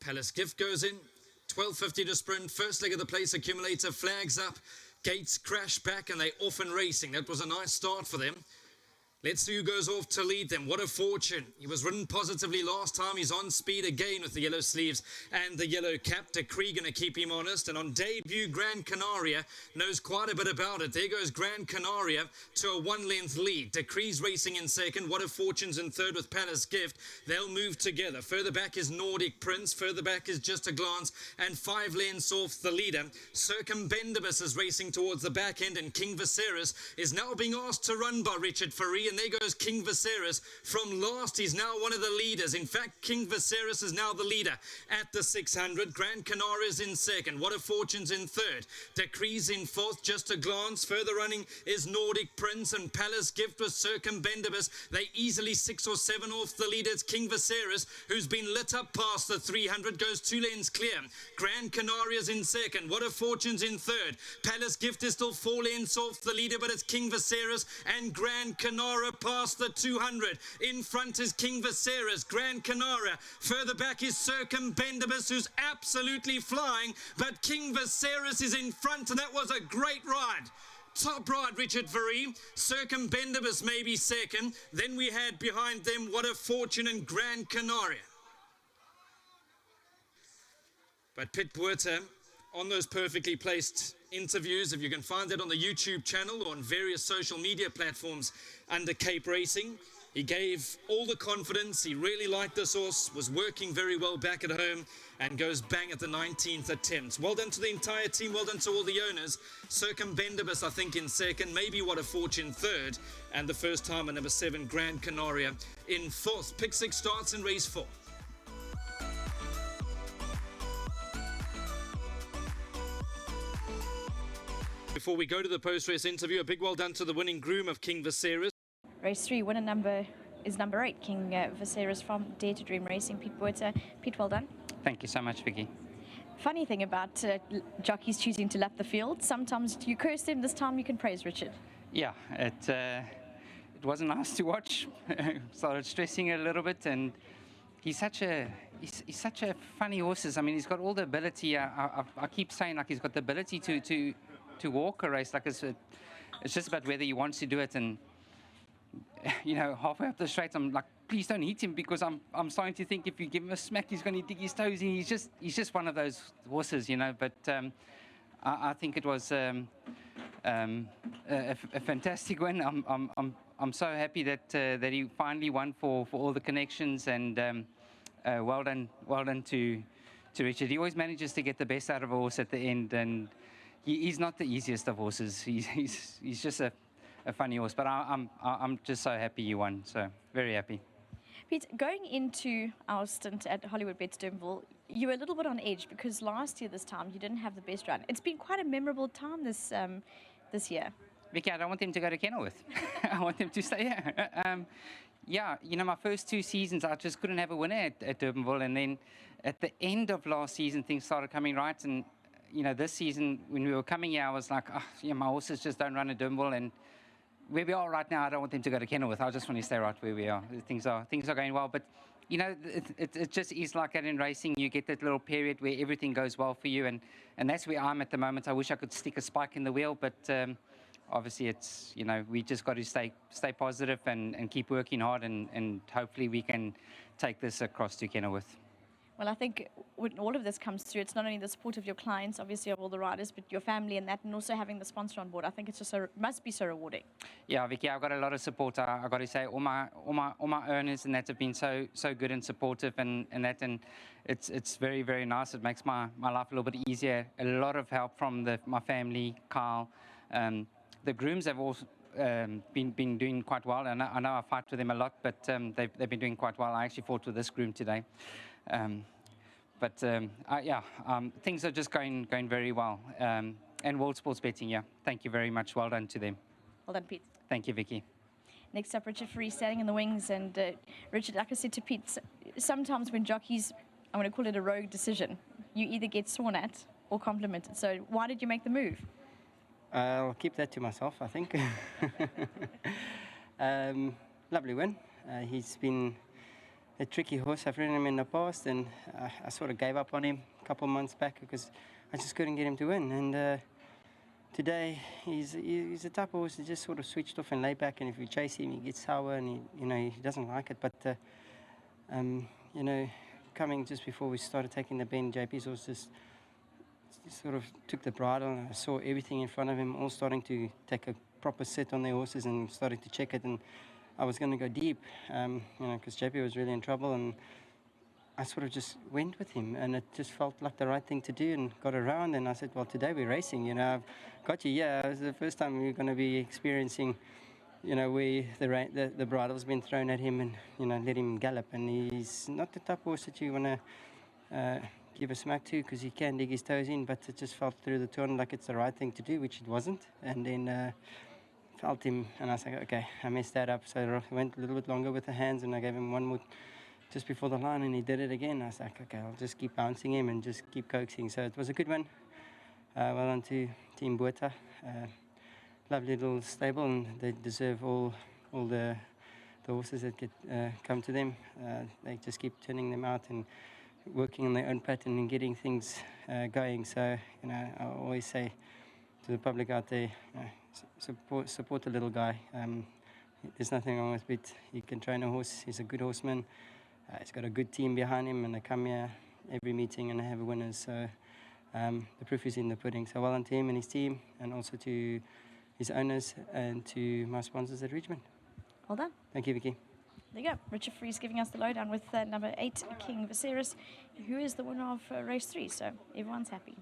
Palace Gift goes in. 12.50 to sprint. First leg of the place accumulator flags up. Gates crash back and they off and racing. That was a nice start for them. Let's see who goes off to lead them. What a fortune. He was ridden positively last time. He's on speed again with the yellow sleeves and the yellow cap. Decree going to keep him honest. And on debut, Gran Canaria knows quite a bit about it. There goes Gran Canaria to a one-length lead. Decree's racing in second. What a fortune's in third with Palace Gift. They'll move together. Further back is Nordic Prince. Further back is Just a Glance. And 5 lengths off the leader. Circumbendibus is racing towards the back end. And King Viserys is now being asked to run by Richard Fourie. And there goes King Viserys from last. He's now one of the leaders. In fact, King Viserys is now the leader at the 600. Gran Canaria is in second. What a fortune's in third. Decree's in fourth. Just a Glance. Further running is Nordic Prince and Palace Gift with Circumbendibus. They easily 6 or 7 off the leader. It's King Viserys who's been lit up past the 300. Goes 2 lanes clear. Gran Canaria's in second. What a fortune's in third. Palace Gift is still 4 lanes off the leader, but it's King Viserys and Gran Canaria past the 200. In front is King Viserys, Gran Canaria. Further back is Circumbendibus, who's absolutely flying, but King Viserys is in front, and that was a great ride. Top ride, Richard Fourie. Circumbendibus maybe second. Then we had behind them What a Fortune and Gran Canaria. But Pit Puerta, on those perfectly placed interviews, if you can find that on the YouTube channel or on various social media platforms under Cape Racing, he gave all the confidence. He really liked this horse, was working very well back at home, and goes bang at the 19th attempt. Well done to the entire team, well done to all the owners. Circumbendibus, I think, in second, maybe What a Fortune third, and the first time at number 7, Gran Canaria, in fourth. Pick 6 starts in race 4. Before we go to the post-race interview, a big well done to the winning groom of King Viserys. Race 3, winner number is number 8, King Viserys from Dare to Dream Racing. Pete Puerta. Pete, well done. Thank you so much, Vicky. Funny thing about jockeys choosing to lap the field, sometimes you curse them, this time you can praise Richard. Yeah, it wasn't nice to watch. Started stressing a little bit, and he's such a funny horse. I mean, he's got all the ability. I keep saying, like, he's got the ability to walk a race. Like, it's just about whether he wants to do it. And you know, halfway up the straight, I'm like, please don't hit him, because I'm starting to think if you give him a smack, he's going to dig his toes in. He's just one of those horses, you know. But I think it was a fantastic win. I'm so happy that he finally won for all the connections, and well done to Richard. He always manages to get the best out of a horse at the end, and he's not the easiest of horses. He's just a funny horse, but I'm just so happy you won. So very happy. Pete, going into our stint at Hollywood Bets Durbanville, you were a little bit on edge because last year this time you didn't have the best run. It's been quite a memorable time this year. Vicky, I don't want them to go to Kenilworth. I want them to stay here. Yeah, you know, my first 2 seasons I just couldn't have a winner at Durbanville, and then at the end of last season things started coming right, and you know, this season when we were coming here, I was like, oh, yeah, my horses just don't run at Durbanville, and where we are right now, I don't want them to go to Kenilworth. I just want to stay right where we are. Things are going well, but you know, it just is like that in racing. You get that little period where everything goes well for you, and that's where I'm at the moment. I wish I could stick a spike in the wheel, but obviously it's, you know, we just got to stay positive and keep working hard, and hopefully we can take this across to Kenilworth. Well, I think when all of this comes through, it's not only the support of your clients, obviously, of all the riders, but your family and that, and also having the sponsor on board. I think it's just must be so rewarding. Yeah, Vicky, I've got a lot of support. I got to say, all my owners and that have been so good and supportive, and it's very, very nice. It makes my life a little bit easier. A lot of help from my family, Carl. The grooms have also been doing quite well, and I know I fight with them a lot, but they've been doing quite well. I actually fought with this groom today. Things are just going very well. And World Sports Betting, yeah, thank you very much. Well done to them. Well done, Pete. Thank you, Vicky. Next up, Richard Fourie standing in the wings. And Richard, like I said to Pete, sometimes when jockeys, I'm going to call it a rogue decision, you either get sworn at or complimented. So why did you make the move? I'll keep that to myself, I think. Lovely win. He's been a tricky horse. I've ridden him in the past, and I sort of gave up on him a couple of months back because I just couldn't get him to win. And today, he's a type of horse that just sort of switched off and laid back, and if you chase him, he gets sour, and he doesn't like it. But coming just before we started taking the bend, JP's horse just sort of took the bridle, and I saw everything in front of him, all starting to take a proper sit on their horses and starting to check it. And I was going to go deep, because JP was really in trouble, and I sort of just went with him, and it just felt like the right thing to do, and got around, and I said, well, today we're racing, I've got you. Yeah, it was the first time we're going to be experiencing, where the bridle's been thrown at him and, let him gallop, and he's not the type of horse that you want to give a smack to, because he can dig his toes in, but it just felt through the turn like it's the right thing to do, which it wasn't, and then felt him, and I was like, okay, I messed that up, so I went a little bit longer with the hands, and I gave him one more just before the line, and he did it again. I was like, okay, I'll just keep bouncing him and just keep coaxing. So it was a good one. Well done to Team Buerta. Lovely little stable, and they deserve all the horses that come to them. They just keep turning them out and working on their own pattern and getting things going. So, I always say to the public out there, support the little guy. There's nothing wrong with it. He can train a horse. He's a good horseman. He's got a good team behind him, and they come here every meeting and they have winners. So the proof is in the pudding. So well done to him and his team, and also to his owners and to my sponsors at Richmond. Well done. Thank you, Vicky. There you go. Richard Fries giving us the lowdown with number 8, King VISERYS, who is the winner of race 3. So everyone's happy.